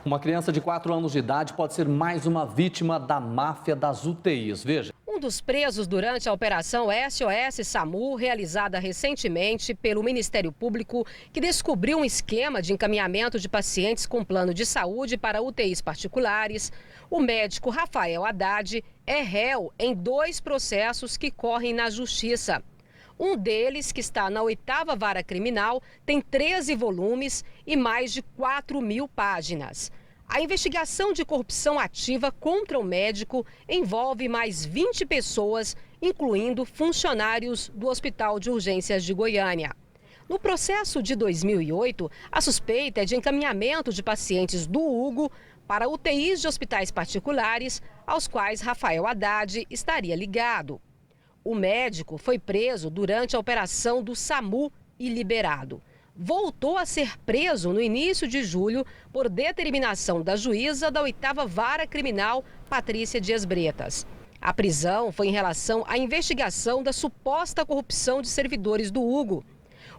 Uma criança de 4 anos de idade pode ser mais uma vítima da máfia das UTIs. Veja. Um dos presos durante a Operação SOS SAMU, realizada recentemente pelo Ministério Público, que descobriu um esquema de encaminhamento de pacientes com plano de saúde para UTIs particulares, o médico Rafael Haddad é réu em 2 processos que correm na Justiça. Um deles, que está na 8ª Vara Criminal, tem 13 volumes e mais de 4.000 páginas. A investigação de corrupção ativa contra o médico envolve mais 20 pessoas, incluindo funcionários do Hospital de Urgências de Goiânia. No processo de 2008, a suspeita é de encaminhamento de pacientes do Hugo para UTIs de hospitais particulares, aos quais Rafael Haddad estaria ligado. O médico foi preso durante a operação do SAMU e liberado. Voltou a ser preso no início de julho por determinação da juíza da 8ª Vara Criminal, Patrícia Dias Bretas. A prisão foi em relação à investigação da suposta corrupção de servidores do Hugo.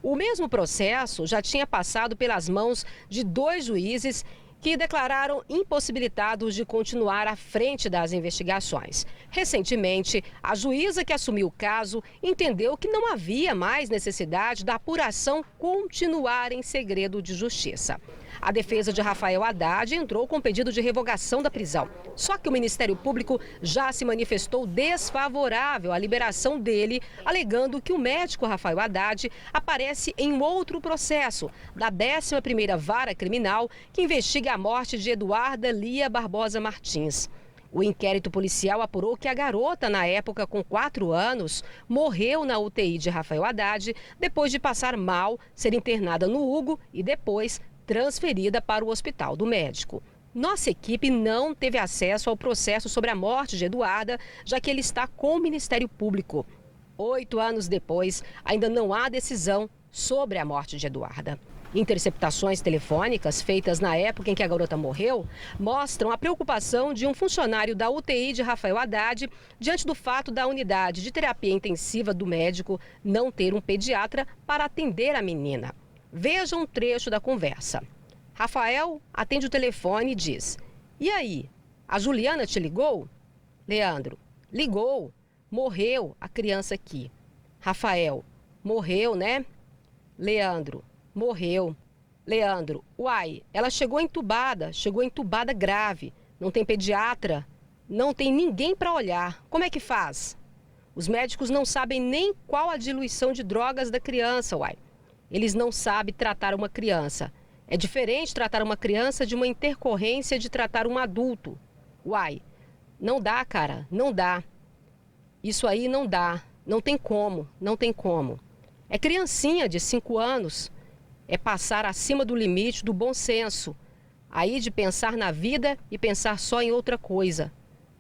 O mesmo processo já tinha passado pelas mãos de 2 juízes que declararam impossibilitados de continuar à frente das investigações. Recentemente, a juíza que assumiu o caso entendeu que não havia mais necessidade da apuração continuar em segredo de justiça. A defesa de Rafael Haddad entrou com pedido de revogação da prisão. Só que o Ministério Público já se manifestou desfavorável à liberação dele, alegando que o médico Rafael Haddad aparece em um outro processo, da 11ª Vara Criminal, que investiga a morte de Eduarda Lia Barbosa Martins. O inquérito policial apurou que a garota, na época com 4 anos, morreu na UTI de Rafael Haddad depois de passar mal, ser internada no Hugo e depois transferida para o hospital do médico. Nossa equipe não teve acesso ao processo sobre a morte de Eduarda, já que ele está com o Ministério Público. 8 anos depois, ainda não há decisão sobre a morte de Eduarda. Interceptações telefônicas feitas na época em que a garota morreu mostram a preocupação de um funcionário da UTI de Rafael Haddad diante do fato da unidade de terapia intensiva do médico não ter um pediatra para atender a menina. Veja um trecho da conversa. Rafael atende o telefone e diz: "E aí, a Juliana te ligou?" Leandro: "Ligou. Morreu a criança aqui." Rafael: "Morreu, né?" Leandro: "Morreu." Leandro: "Uai, ela chegou entubada grave. Não tem pediatra, não tem ninguém para olhar. Como é que faz?" Os médicos não sabem nem qual a diluição de drogas da criança, uai. Eles não sabem tratar uma criança. É diferente tratar uma criança de uma intercorrência de tratar um adulto. Uai, não dá, cara, não dá. Isso aí não dá, não tem como, não tem como. É criancinha de 5 anos, é passar acima do limite do bom senso. Aí de pensar na vida e pensar só em outra coisa.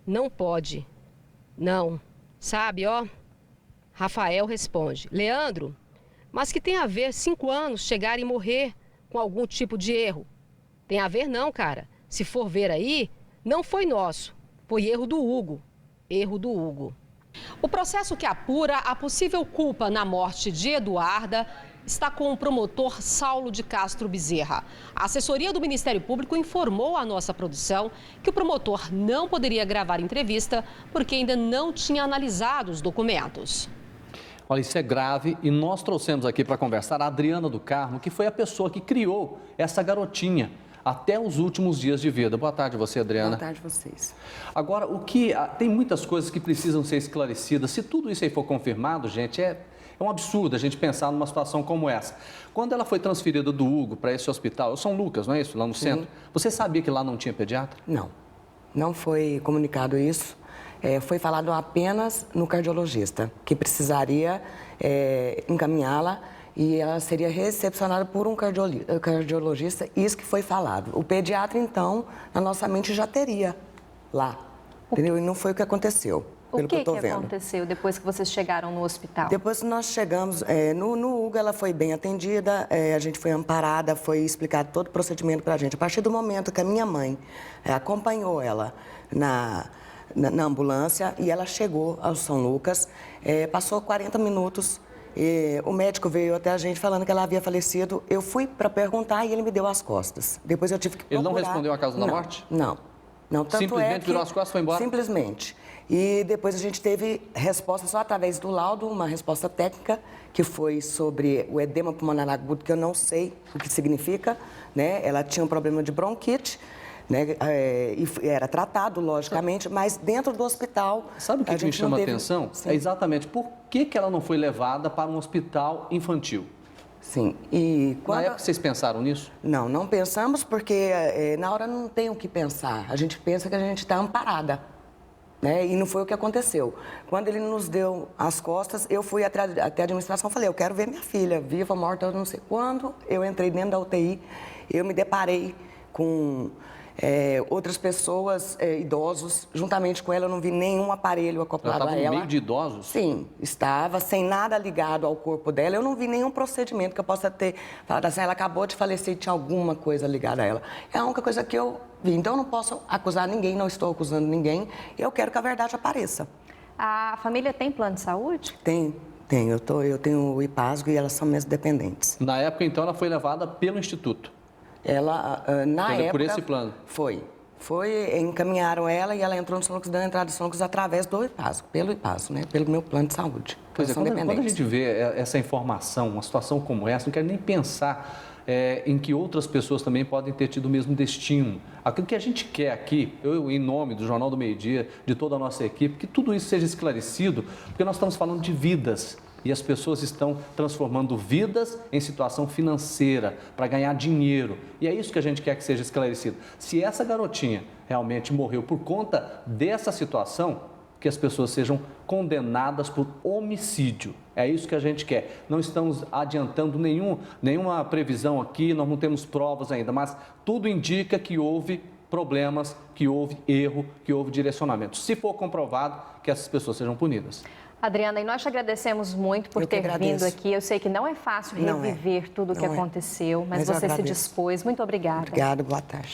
Não pode, não, sabe, ó. Rafael responde: "Leandro, mas que tem a ver 5 anos chegar e morrer com algum tipo de erro?" Tem a ver não, cara. Se for ver aí, não foi nosso. Foi erro do Hugo. Erro do Hugo. O processo que apura a possível culpa na morte de Eduarda está com o promotor Saulo de Castro Bezerra. A assessoria do Ministério Público informou à nossa produção que o promotor não poderia gravar entrevista porque ainda não tinha analisado os documentos. Olha, isso é grave e nós trouxemos aqui para conversar a Adriana do Carmo, que foi a pessoa que criou essa garotinha até os últimos dias de vida. Boa tarde você, Adriana. Boa tarde vocês. Agora, tem muitas coisas que precisam ser esclarecidas. Se tudo isso aí for confirmado, gente, é um absurdo a gente pensar numa situação como essa. Quando ela foi transferida do Hugo para esse hospital, São Lucas, não é isso? Lá no centro. Você sabia que lá não tinha pediatra? Não, não foi comunicado isso. Foi falado apenas no cardiologista, que precisaria encaminhá-la e ela seria recepcionada por um cardiologista, isso que foi falado. O pediatra, então, na nossa mente já teria lá, entendeu? E não foi o que aconteceu, pelo que eu estou vendo. O que aconteceu depois que vocês chegaram no hospital? Depois que nós chegamos, no Hugo ela foi bem atendida, a gente foi amparada, foi explicado todo o procedimento para a gente. A partir do momento que a minha mãe acompanhou ela na ambulância e ela chegou ao São Lucas, passou 40 minutos O médico veio até a gente falando que ela havia falecido. Eu fui para perguntar e ele me deu as costas. Depois eu tive que procurar. Ele não respondeu a causa da morte? Não. Tanto simplesmente virou as costas e foi embora? Simplesmente. E depois a gente teve resposta só através do laudo, uma resposta técnica, que foi sobre o edema pulmonar agudo, que eu não sei o que significa, né? Ela tinha um problema de bronquite, né? E era tratado, logicamente, mas dentro do hospital... Sabe o que me chama a atenção? Sim. É exatamente por que ela não foi levada para um hospital infantil? Sim. E Na época vocês pensaram nisso? Não pensamos, porque na hora não tem o que pensar. A gente pensa que a gente está amparada. Né? E não foi o que aconteceu. Quando ele nos deu as costas, eu fui até a administração e falei, eu quero ver minha filha, viva, morta, eu não sei. Quando eu entrei dentro da UTI, eu me deparei com outras pessoas, idosos, juntamente com ela, eu não vi nenhum aparelho acoplado a ela. Ela estava no meio de idosos? Sim, estava, sem nada ligado ao corpo dela. Eu não vi nenhum procedimento que eu possa ter falado assim, ela acabou de falecer e tinha alguma coisa ligada a ela. É a única coisa que eu vi. Então, eu não posso acusar ninguém, não estou acusando ninguém. Eu quero que a verdade apareça. A família tem plano de saúde? Tem. Eu tenho o IPASGO e elas são minhas dependentes. Na época, então, ela foi levada pelo Instituto? Ela, na época... Por esse plano? Encaminharam ela e ela entrou no São Lucas, deu entrada no São Lucas através do IPASGO, pelo IPASGO, né? Pelo meu plano de saúde. Pois é, quando a gente vê essa informação, uma situação como essa, não quero nem pensar em que outras pessoas também podem ter tido o mesmo destino. Aquilo que a gente quer aqui, eu em nome do Jornal do Meio Dia, de toda a nossa equipe, que tudo isso seja esclarecido, porque nós estamos falando de vidas. E as pessoas estão transformando vidas em situação financeira, para ganhar dinheiro. E é isso que a gente quer que seja esclarecido. Se essa garotinha realmente morreu por conta dessa situação, que as pessoas sejam condenadas por homicídio. É isso que a gente quer. Não estamos adiantando nenhuma previsão aqui, nós não temos provas ainda, mas tudo indica que houve problemas, que houve erro, que houve direcionamento. Se for comprovado, que essas pessoas sejam punidas. Adriana, e nós te agradecemos muito por ter vindo aqui. Eu sei que não é fácil reviver tudo o que aconteceu, mas você se dispôs. Muito obrigada. Obrigada, boa tarde.